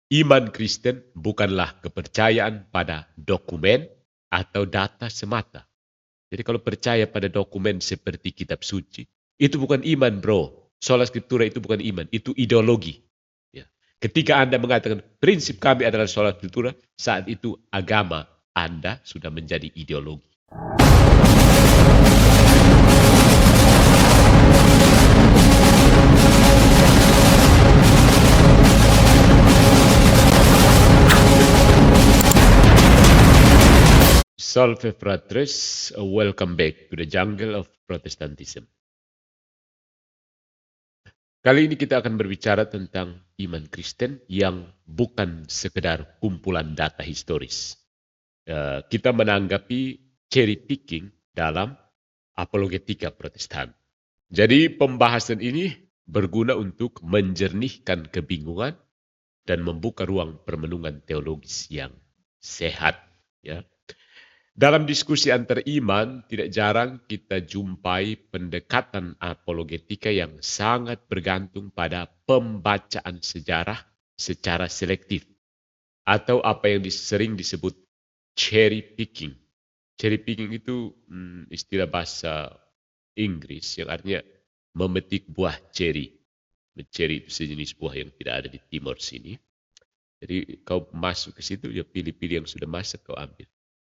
Iman Kristen bukanlah kepercayaan pada dokumen atau data semata. Jadi kalau percaya pada dokumen seperti kitab suci, itu bukan iman, bro. Sola Scriptura itu bukan iman, itu ideologi. Ya. Ketika Anda mengatakan prinsip kami adalah sola Scriptura, saat itu agama Anda sudah menjadi ideologi. Salve fratres, welcome back to the jungle of Protestantism. Kali ini kita akan berbicara tentang iman Kristen yang bukan sekedar kumpulan data historis. Kita menanggapi cherry picking dalam apologetika Protestan. Jadi pembahasan ini berguna untuk menjernihkan kebingungan dan membuka ruang permenungan teologis yang sehat. Ya. Dalam diskusi antar iman, tidak jarang kita jumpai pendekatan apologetika yang sangat bergantung pada pembacaan sejarah secara selektif. Atau apa yang sering disebut cherry picking. Cherry picking itu istilah bahasa Inggris yang artinya memetik buah cherry. Cherry itu sejenis buah yang tidak ada di timur sini. Jadi kau masuk ke situ, ya pilih-pilih yang sudah masak kau ambil.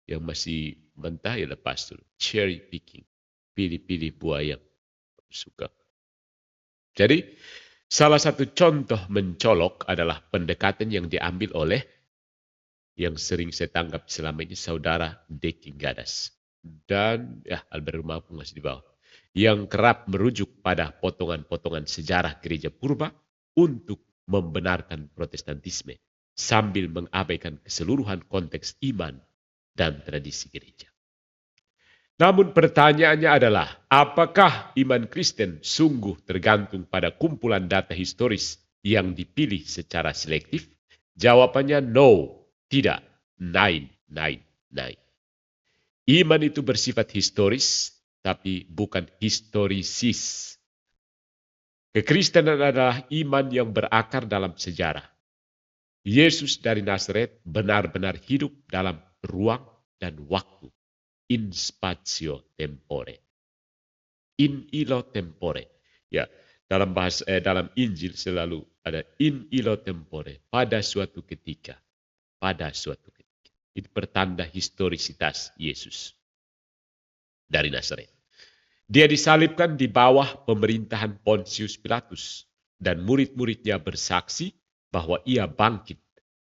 Yang masih mentah ya lepas dulu. Cherry picking. Pilih-pilih buah yang suka. Jadi salah satu contoh mencolok adalah pendekatan yang diambil oleh yang sering saya tanggap selama ini saudara Deki Gadas. Dan Albert Rumapung masih di bawah. Yang kerap merujuk pada potongan-potongan sejarah gereja purba untuk membenarkan Protestantisme sambil mengabaikan keseluruhan konteks iman dan tradisi gereja. Namun pertanyaannya adalah, apakah iman Kristen sungguh tergantung pada kumpulan data historis yang dipilih secara selektif? Jawabannya no, tidak, nein. Iman itu bersifat historis, tapi bukan historisis. Kekristenan adalah iman yang berakar dalam sejarah. Yesus dari Nazaret benar-benar hidup dalam ruang dan waktu, in spatio tempore, in illo tempore. Ya, dalam Injil selalu ada in illo tempore, pada suatu ketika. Itu pertanda historisitas Yesus dari Nazaret. Dia disalibkan di bawah pemerintahan Pontius Pilatus dan murid-muridnya bersaksi bahwa ia bangkit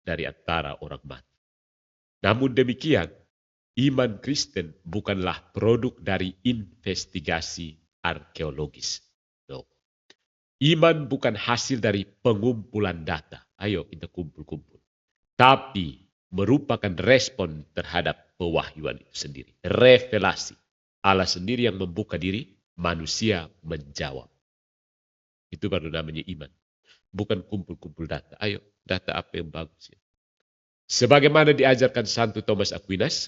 dari antara orang mati. Namun demikian, iman Kristen bukanlah produk dari investigasi arkeologis. No. Iman bukan hasil dari pengumpulan data. Ayo kita kumpul-kumpul. Tapi merupakan respon terhadap pewahyuan itu sendiri. Revelasi. Allah sendiri yang membuka diri, manusia menjawab. Itu baru namanya iman. Bukan kumpul-kumpul data. Ayo, data apa yang bagus ya? Sebagaimana diajarkan Santo Thomas Aquinas,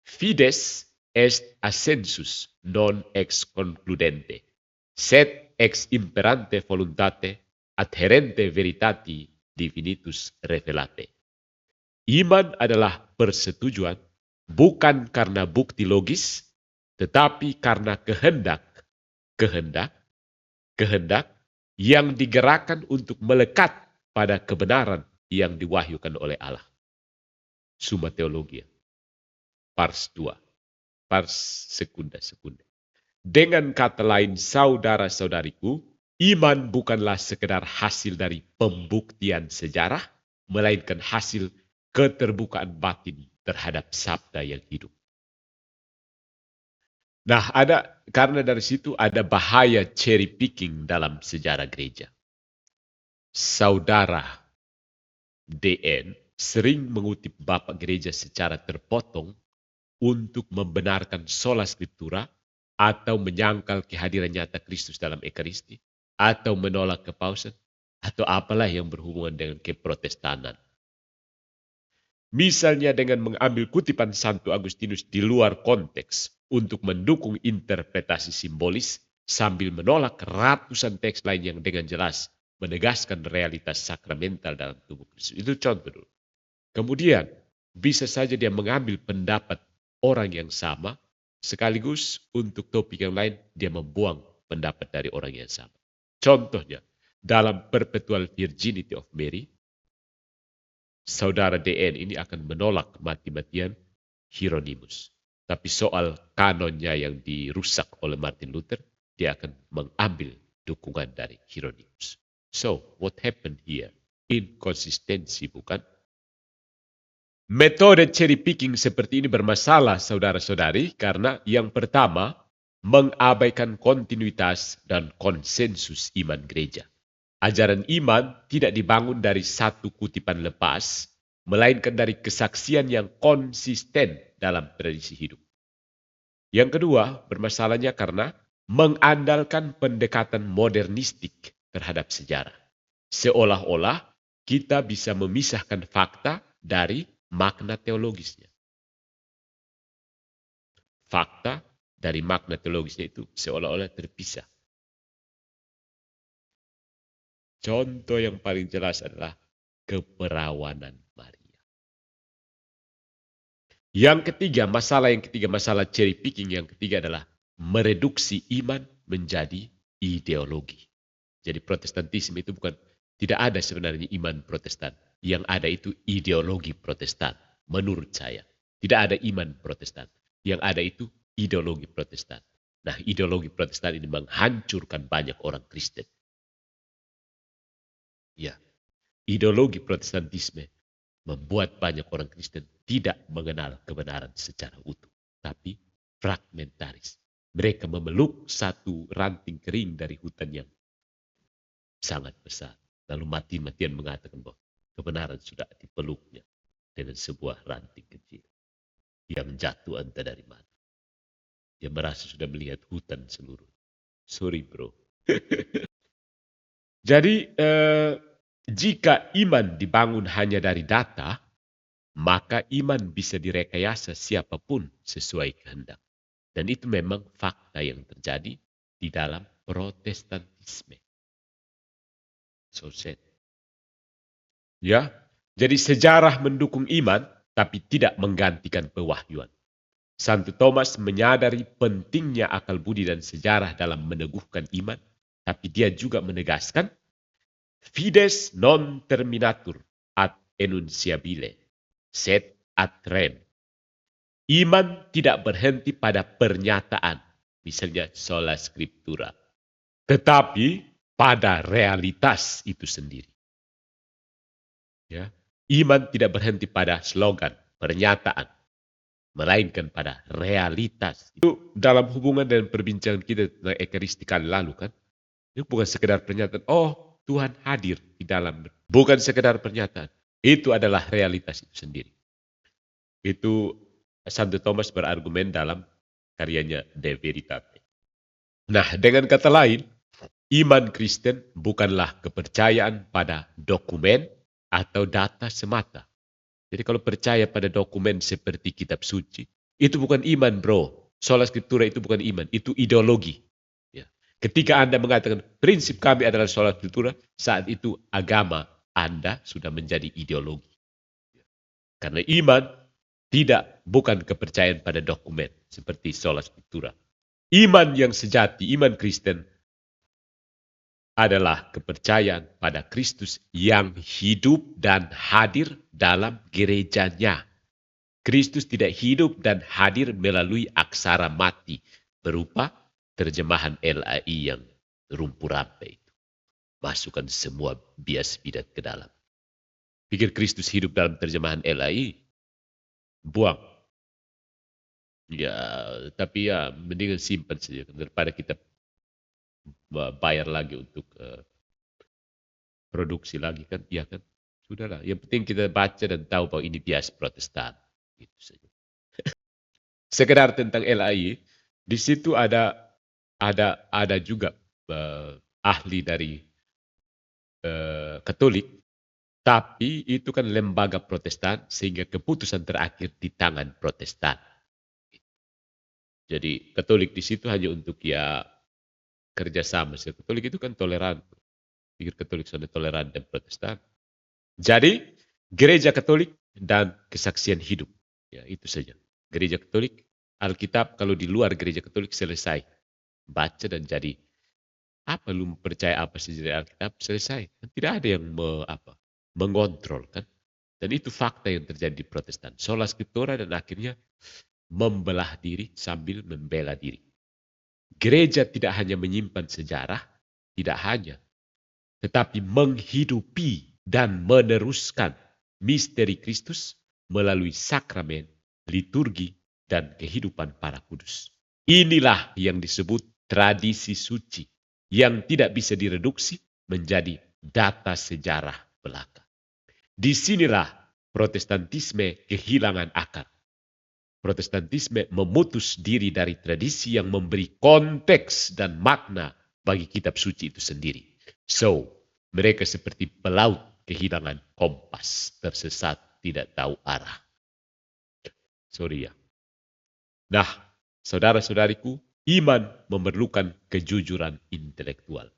fides est ascensus non ex concludente, sed ex imperante voluntate adherente veritati divinitus revelate. Iman adalah persetujuan bukan karena bukti logis, tetapi karena kehendak yang digerakkan untuk melekat pada kebenaran yang diwahyukan oleh Allah. Summa Theologia. Pars 2. Pars sekunda. Dengan kata lain, saudara-saudariku, iman bukanlah sekedar hasil dari pembuktian sejarah, melainkan hasil keterbukaan batin terhadap sabda yang hidup. Nah, karena dari situ ada bahaya cherry picking dalam sejarah gereja. Saudara DN sering mengutip Bapak Gereja secara terpotong untuk membenarkan sola scriptura atau menyangkal kehadiran nyata Kristus dalam Ekaristi atau menolak kepausan atau apalah yang berhubungan dengan keprotestanan. Misalnya dengan mengambil kutipan Santo Agustinus di luar konteks untuk mendukung interpretasi simbolis sambil menolak ratusan teks lain yang dengan jelas menegaskan realitas sakramental dalam tubuh Kristus. Itu contoh dulu. Kemudian, bisa saja dia mengambil pendapat orang yang sama, sekaligus untuk topik yang lain, dia membuang pendapat dari orang yang sama. Contohnya, dalam Perpetual Virginity of Mary, saudara DN ini akan menolak mati-matian Hieronymus. Tapi soal kanonnya yang dirusak oleh Martin Luther, dia akan mengambil dukungan dari Hieronymus. So, what happened here? Inkonsistensi, bukan? Metode cherry picking seperti ini bermasalah, saudara-saudari, karena yang pertama, mengabaikan kontinuitas dan konsensus iman gereja. Ajaran iman tidak dibangun dari satu kutipan lepas, melainkan dari kesaksian yang konsisten dalam tradisi hidup. Yang kedua, bermasalahnya karena mengandalkan pendekatan modernistik terhadap sejarah. Seolah-olah kita bisa memisahkan fakta dari makna teologisnya. Fakta dari makna teologisnya itu seolah-olah terpisah. Contoh yang paling jelas adalah keperawanan Maria. Yang ketiga, masalah cherry picking yang ketiga adalah mereduksi iman menjadi ideologi. Jadi Protestantisme itu tidak ada sebenarnya iman Protestan. Yang ada itu ideologi Protestan, menurut saya. Tidak ada iman Protestan. Yang ada itu ideologi Protestan. Nah, ideologi Protestan ini menghancurkan banyak orang Kristen. Ya, ideologi Protestantisme membuat banyak orang Kristen tidak mengenal kebenaran secara utuh, tapi fragmentaris. Mereka memeluk satu ranting kering dari hutan yang sangat besar. Lalu mati-matian mengatakan bahwa kebenaran sudah dipeluknya dengan sebuah ranting kecil yang jatuh entah dari mana. Dia merasa sudah melihat hutan seluruh. Sorry bro. Jadi jika iman dibangun hanya dari data, maka iman bisa direkayasa siapapun sesuai kehendak. Dan itu memang fakta yang terjadi di dalam Protestantisme. So sad. Ya, jadi sejarah mendukung iman, tapi tidak menggantikan pewahyuan. Santo Thomas menyadari pentingnya akal budi dan sejarah dalam meneguhkan iman, tapi dia juga menegaskan fides non terminatur ad enunciabile, sed ad rem. Iman tidak berhenti pada pernyataan, misalnya sola scriptura, tetapi pada realitas itu sendiri. Ya, iman tidak berhenti pada slogan, pernyataan, melainkan pada realitas. Itu dalam hubungan dan perbincangan kita tentang Ekaristi kali lalu kan. Itu bukan sekedar pernyataan, oh Tuhan hadir di dalam. Bukan sekedar pernyataan. Itu adalah realitas itu sendiri. Itu Santo Thomas berargumen dalam karyanya De Veritate. Nah, dengan kata lain, iman Kristen bukanlah kepercayaan pada dokumen atau data semata. Jadi kalau percaya pada dokumen seperti kitab suci, itu bukan iman bro. Sola Scriptura itu bukan iman, itu ideologi. Ya. Ketika Anda mengatakan prinsip kami adalah sola Scriptura, saat itu agama Anda sudah menjadi ideologi. Karena iman bukan kepercayaan pada dokumen seperti sola Scriptura. Iman yang sejati, iman Kristen adalah kepercayaan pada Kristus yang hidup dan hadir dalam gerejanya. Kristus tidak hidup dan hadir melalui aksara mati berupa terjemahan LAI yang rumpu rampe itu. Masukkan semua bias bidat ke dalam. Pikir Kristus hidup dalam terjemahan LAI? Buang. Ya, tapi ya mendingan simpan saja daripada kita bayar lagi untuk produksi lagi kan, iya kan? Sudahlah, yang penting kita baca dan tahu bahwa ini bias Protestan. Itu saja. Sekedar tentang LAI, di situ ada juga ahli dari Katolik, tapi itu kan lembaga Protestan sehingga keputusan terakhir di tangan Protestan. Jadi Katolik di situ hanya untuk ya kerjasama. Katolik itu kan toleran. Pikir Katolik sudah toleran dan Protestan. Jadi, gereja Katolik dan kesaksian hidup. Ya, itu saja. Gereja Katolik, Alkitab kalau di luar gereja Katolik selesai. Baca dan jadi. Apa lu percaya apa saja dari Alkitab selesai. Tidak ada yang mengontrol kan. Dan itu fakta yang terjadi di Protestan. Sola Scriptura dan akhirnya membelah diri sambil membela diri. Gereja tidak hanya menyimpan sejarah, tidak hanya, tetapi menghidupi dan meneruskan misteri Kristus melalui sakramen, liturgi, dan kehidupan para kudus. Inilah yang disebut tradisi suci yang tidak bisa direduksi menjadi data sejarah belaka. Disinilah Protestantisme kehilangan akar. Protestantisme memutus diri dari tradisi yang memberi konteks dan makna bagi kitab suci itu sendiri. So, mereka seperti pelaut kehilangan kompas, tersesat, tidak tahu arah. Sorry ya. Nah, saudara-saudariku, iman memerlukan kejujuran intelektual.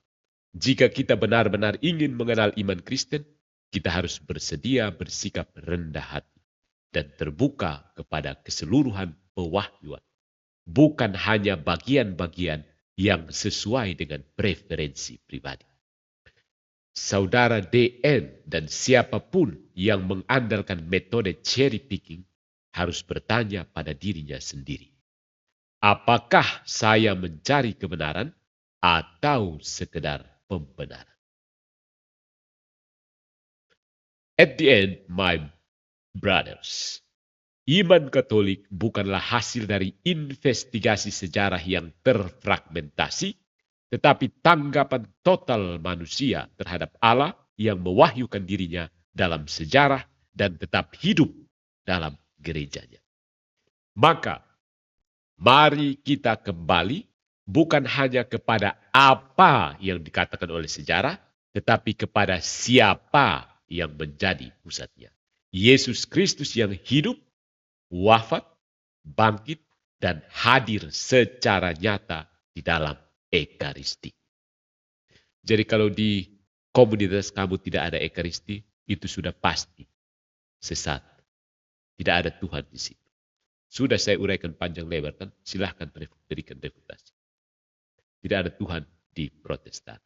Jika kita benar-benar ingin mengenal iman Kristen, kita harus bersedia bersikap rendah hati dan terbuka kepada keseluruhan pewahyuan. Bukan hanya bagian-bagian yang sesuai dengan preferensi pribadi. Saudara DN dan siapapun yang mengandalkan metode cherry picking harus bertanya pada dirinya sendiri. Apakah saya mencari kebenaran atau sekedar pembenaran? At the end, my brothers, iman Katolik bukanlah hasil dari investigasi sejarah yang terfragmentasi, tetapi tanggapan total manusia terhadap Allah yang mewahyukan dirinya dalam sejarah dan tetap hidup dalam gerejanya. Maka, mari kita kembali bukan hanya kepada apa yang dikatakan oleh sejarah, tetapi kepada siapa yang menjadi pusatnya. Yesus Kristus yang hidup, wafat, bangkit, dan hadir secara nyata di dalam Ekaristi. Jadi kalau di komunitas kamu tidak ada Ekaristi, itu sudah pasti sesat. Tidak ada Tuhan di situ. Sudah saya uraikan panjang lebar kan, silahkan berikan refutasi. Tidak ada Tuhan di Protestan.